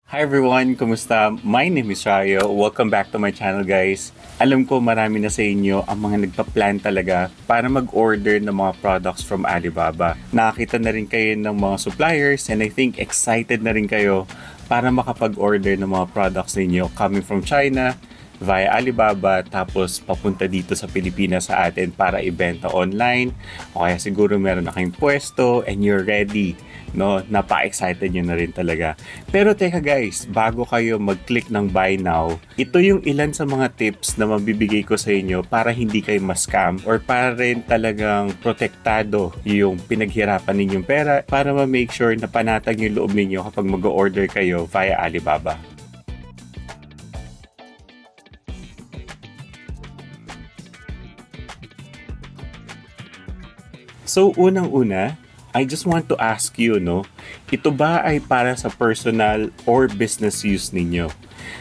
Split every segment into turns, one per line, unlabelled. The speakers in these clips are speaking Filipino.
Hi everyone! Kumusta? My name is Rayo. Welcome back to my channel guys. Alam ko marami na sa inyo ang mga nagpa-plan talaga para mag-order ng mga products from Alibaba. Nakakita na rin kayo ng mga suppliers and I think excited na rin kayo para makapag-order ng mga products ninyo coming from China via Alibaba tapos papunta dito sa Pilipinas sa atin para ibenta online o kaya siguro meron na kayong pwesto and you're ready, no? Napa-excited nyo na rin talaga. Pero teka guys, bago kayo mag-click ng buy now, ito yung ilan sa mga tips na mabibigay ko sa inyo para hindi kayo ma-scam or para rin talagang protektado yung pinaghirapan ninyong pera para ma-make sure na panatag yung loob ninyo kapag mag-order kayo via Alibaba. So, unang-una, I just want to ask you, no, ito ba ay para sa personal or business use ninyo?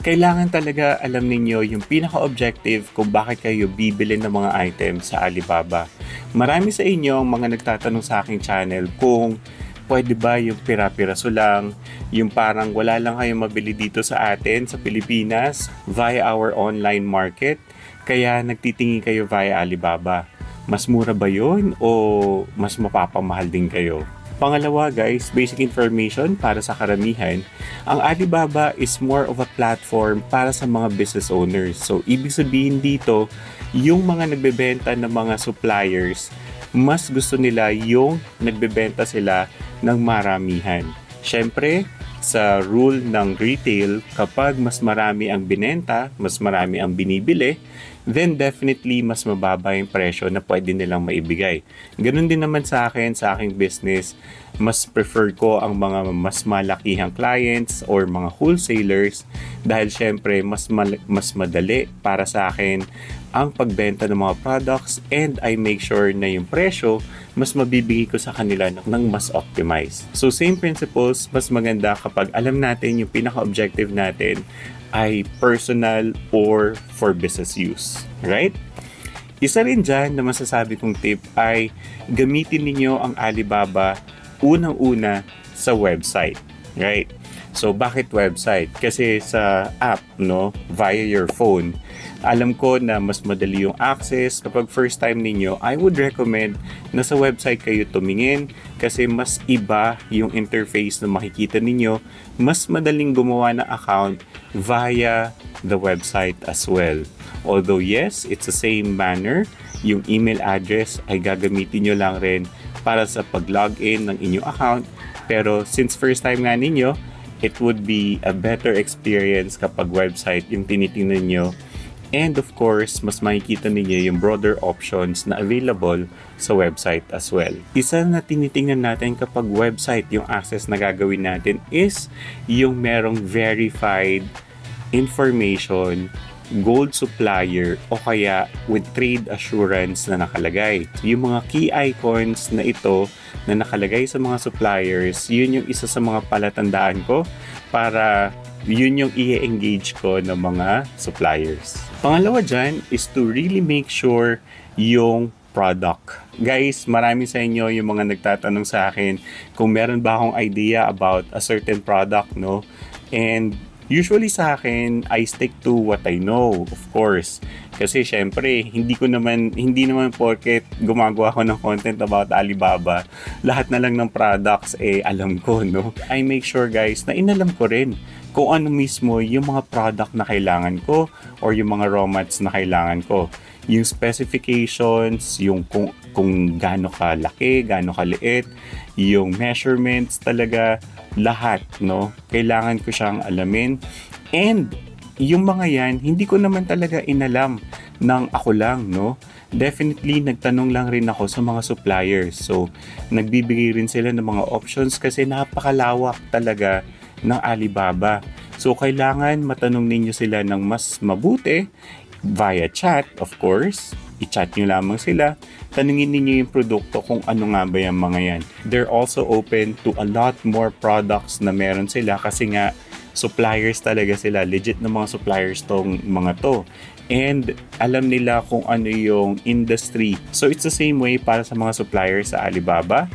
Kailangan talaga alam ninyo yung pinaka-objective kung bakit kayo bibili ng mga items sa Alibaba. Marami sa inyo ang mga nagtatanong sa aking channel kung pwede ba yung pira-piraso lang, yung parang wala lang kayong mabili dito sa atin, sa Pilipinas, via our online market, kaya nagtitingin kayo via Alibaba. Mas mura ba yun o mas mapapamahal din kayo? Pangalawa guys, basic information para sa karamihan, ang Alibaba is more of a platform para sa mga business owners. So, ibig sabihin dito, yung mga nagbebenta ng mga suppliers, mas gusto nila yung nagbebenta sila ng maramihan. Siyempre, sa rule ng retail, kapag mas marami ang binenta, mas marami ang binibili, then definitely mas mababa yung presyo na pwede nilang maibigay. Ganun din naman sa akin, sa aking business, mas prefer ko ang mga mas malakihang clients or mga wholesalers dahil syempre mas madali para sa akin ang pagbenta ng mga products and I make sure na yung presyo mas mabibigay ko sa kanila ng mas optimized. So same principles, mas maganda kapag alam natin yung pinaka-objective natin ay personal or for business use, right? Isa rin dyan na masasabi kong tip ay gamitin ninyo ang Alibaba unang-una sa website, right? So bakit website? Kasi sa app, no, via your phone, alam ko na mas madali yung access. Kapag first time ninyo, I would recommend na sa website kayo tumingin kasi mas iba yung interface na makikita ninyo. Mas madaling gumawa ng account via the website as well. Although yes, it's the same manner. Yung email address ay gagamitin nyo lang rin para sa pag-login ng inyong account. Pero since first time nga ninyo, it would be a better experience kapag website yung tinitingnan nyo. And of course, mas makikita ninyo yung broader options na available sa website as well. Isa na tinitingnan natin kapag website yung access na gagawin natin is yung merong verified information, gold supplier o kaya with trade assurance na nakalagay. Yung mga key icons na ito na nakalagay sa mga suppliers, yun yung isa sa mga palatandaan ko para yun yung i-engage ko ng mga suppliers. Pangalawa dyan is to really make sure yung product. Guys, marami sa inyo yung mga nagtatanong sa akin kung meron ba akong idea about a certain product, no? And usually sa akin, I stick to what I know, of course. Kasi syempre, hindi naman porket gumagawa ko ng content about Alibaba, lahat na lang ng products alam ko, no? I make sure guys na inalam ko rin kung ano mismo yung mga product na kailangan ko or yung mga raw mats na kailangan ko. Yung specifications, yung kung gaano kalaki, gaano kaliit, yung measurements talaga, lahat, no? Kailangan ko siyang alamin. And yung mga yan, hindi ko naman talaga inalam ng ako lang, no? Definitely, nagtanong lang rin ako sa mga suppliers. So, nagbibigay rin sila ng mga options kasi napakalawak talaga ng Alibaba. So, kailangan matanong ninyo sila ng mas mabuti via chat, of course. I-chat nyo lamang sila. Tanungin ninyo yung produkto kung ano nga ba yung mga yan. They're also open to a lot more products na meron sila kasi nga suppliers talaga sila. Legit na mga suppliers tong mga to. And alam nila kung ano yung industry. So, it's the same way para sa mga suppliers sa Alibaba.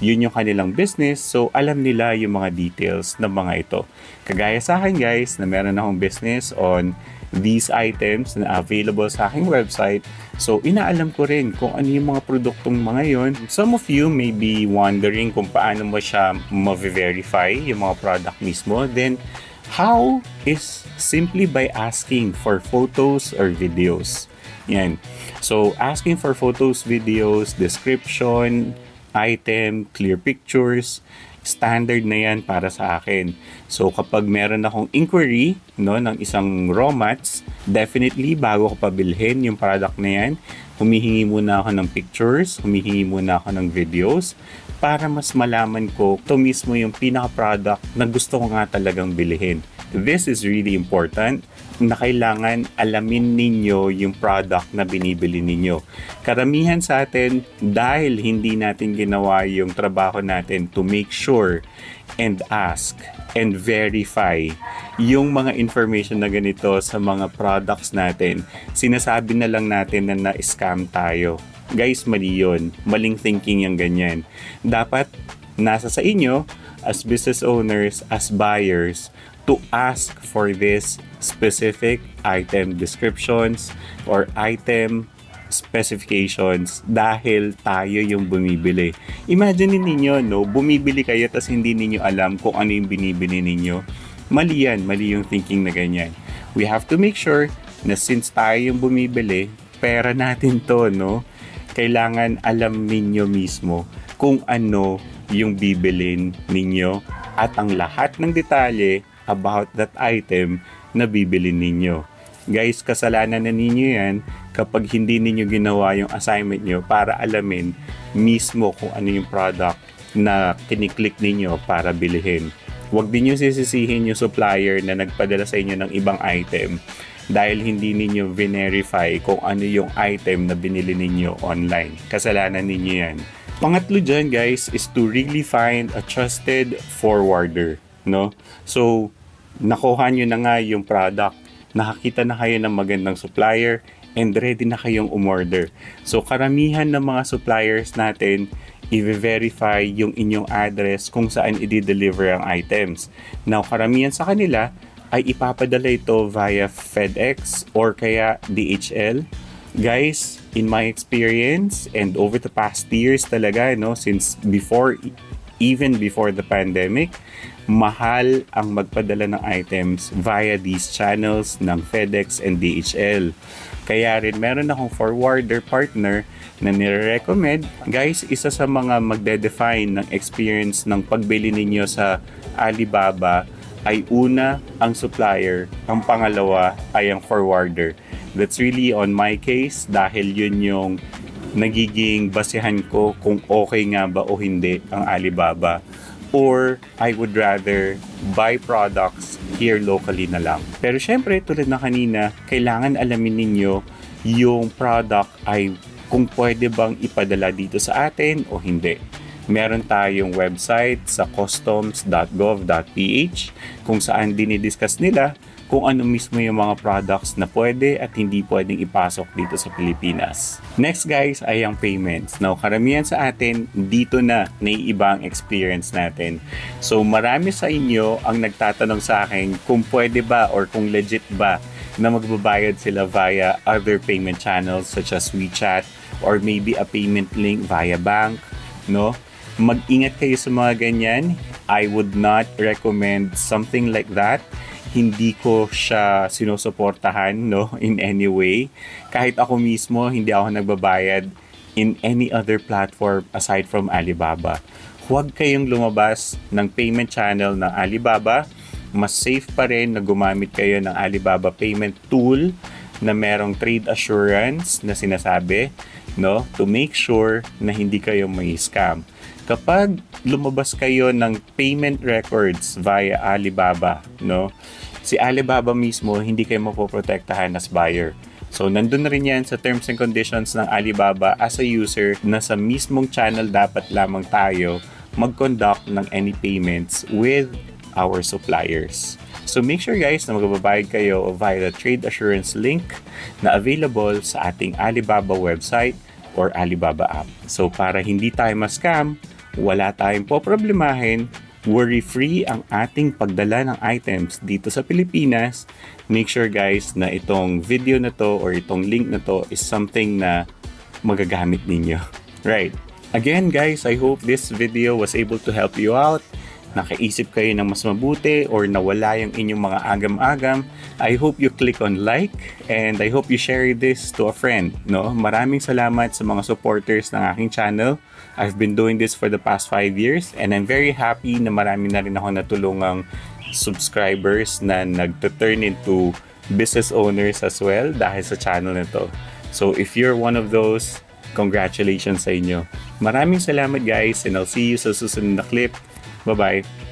Yun yung kanilang business, so alam nila yung mga details ng mga ito. Kagaya sa akin guys, na meron akong business on these items na available sa aking website. So, inaalam ko rin kung ano yung mga produktong mga yon. Some of you may be wondering kung paano mo siya ma-verify yung mga product mismo. Then, how is simply by asking for photos or videos. Yan. So, asking for photos, videos, description, item, clear pictures, standard na yan para sa akin. So, kapag meron akong inquiry no, ng isang raw mats, definitely bago ko pabilhin yung product na yan, humihingi muna ako ng pictures, humihingi muna ako ng videos para mas malaman ko ito mismo yung pinaka-product na gusto ko nga talagang bilhin. This is really important na kailangan alamin ninyo yung product na binibili ninyo. Karamihan sa atin, dahil hindi natin ginawa yung trabaho natin to make sure and ask and verify yung mga information na ganito sa mga products natin, sinasabi na lang natin na na-scam tayo. Guys, mali yun. Maling thinking yung ganyan. Dapat nasa sa inyo as business owners, as buyers, to ask for this specific item descriptions or item specifications dahil tayo yung bumibili. Imagine ninyo, no, bumibili kayo tas hindi ninyo alam kung ano yung binibili ninyo. Mali yan, mali yung thinking na ganyan. We have to make sure na since tayo yung bumibili, pera natin to, no? Kailangan alam ninyo mismo kung ano yung bibilin ninyo at ang lahat ng detalye about that item na bibilin ninyo. Guys, kasalanan na ninyo yan kapag hindi ninyo ginawa yung assignment nyo para alamin mismo kung ano yung product na kiniklik ninyo para bilihin. Huwag din nyo sisisihin yung supplier na nagpadala sa inyo ng ibang item dahil hindi ninyo verify kung ano yung item na binili ninyo online. Kasalanan ninyo yan. Pangatlo dyan guys is to really find a trusted forwarder. No? So, nakuha nyo na nga yung product. Nakakita na kayo ng magandang supplier and ready na kayong umorder. So, karamihan ng mga suppliers natin, i-verify yung inyong address kung saan i-deliver ang items. Now, karamihan sa kanila ay ipapadala ito via FedEx or kaya DHL. Guys, in my experience and over the past years talaga, no, since even before the pandemic, mahal ang magpadala ng items via these channels ng FedEx and DHL. Kaya rin meron akong forwarder partner na nire-recommend. Guys, isa sa mga magde-define ng experience ng pagbili ninyo sa Alibaba ay una ang supplier, ang pangalawa ay ang forwarder. That's really on my case dahil yun yung nagiging basehan ko kung okay nga ba o hindi ang Alibaba. Or I would rather buy products here locally na lang. Pero syempre, tulad na kanina, kailangan alamin ninyo yung product ay kung pwede bang ipadala dito sa atin o hindi. Meron tayong website sa customs.gov.ph kung saan dinidiscuss nila kung ano mismo yung mga products na pwede at hindi pwedeng ipasok dito sa Pilipinas. Next guys ay ang payments. Now, karamihan sa atin, dito na naiiba ang experience natin. So, marami sa inyo ang nagtatanong sa akin kung pwede ba or kung legit ba na magbabayad sila via other payment channels such as WeChat or maybe a payment link via bank, no? Mag-ingat kayo sa mga ganyan. I would not recommend something like that. Hindi ko siya sinusuportahan, no, in any way. Kahit ako mismo, hindi ako nagbabayad in any other platform aside from Alibaba. Huwag kayong lumabas ng payment channel ng Alibaba. Mas safe pa rin na gumamit kayo ng Alibaba payment tool na merong trade assurance na sinasabi, no, to make sure na hindi kayo may scam. Kapag lumabas kayo ng payment records via Alibaba, no, si Alibaba mismo hindi kayo mapoprotektahan as buyer. So, nandun na rin yan sa terms and conditions ng Alibaba as a user na sa mismong channel dapat lamang tayo mag-conduct ng any payments with our suppliers. So, make sure guys na magbabayad kayo via the trade assurance link na available sa ating Alibaba website or Alibaba app. So, para hindi tayo ma-scam, wala tayong poproblemahin, worry-free ang ating pagdala ng items dito sa Pilipinas. Make sure guys na itong video na to or itong link na to is something na magagamit ninyo. Right. Again guys, I hope this video was able to help you out. Nakaisip kayo ng mas mabuti or nawala yung inyong mga agam-agam. I hope you click on like and I hope you share this to a friend. No? Maraming salamat sa mga supporters ng aking channel. I've been doing this for the past 5 years and I'm very happy na marami na rin ako natulungang subscribers na nagto-turn into business owners as well dahil sa channel na to. So if you're one of those, congratulations sa inyo. Maraming salamat guys and I'll see you sa susunod na clip. Bye-bye.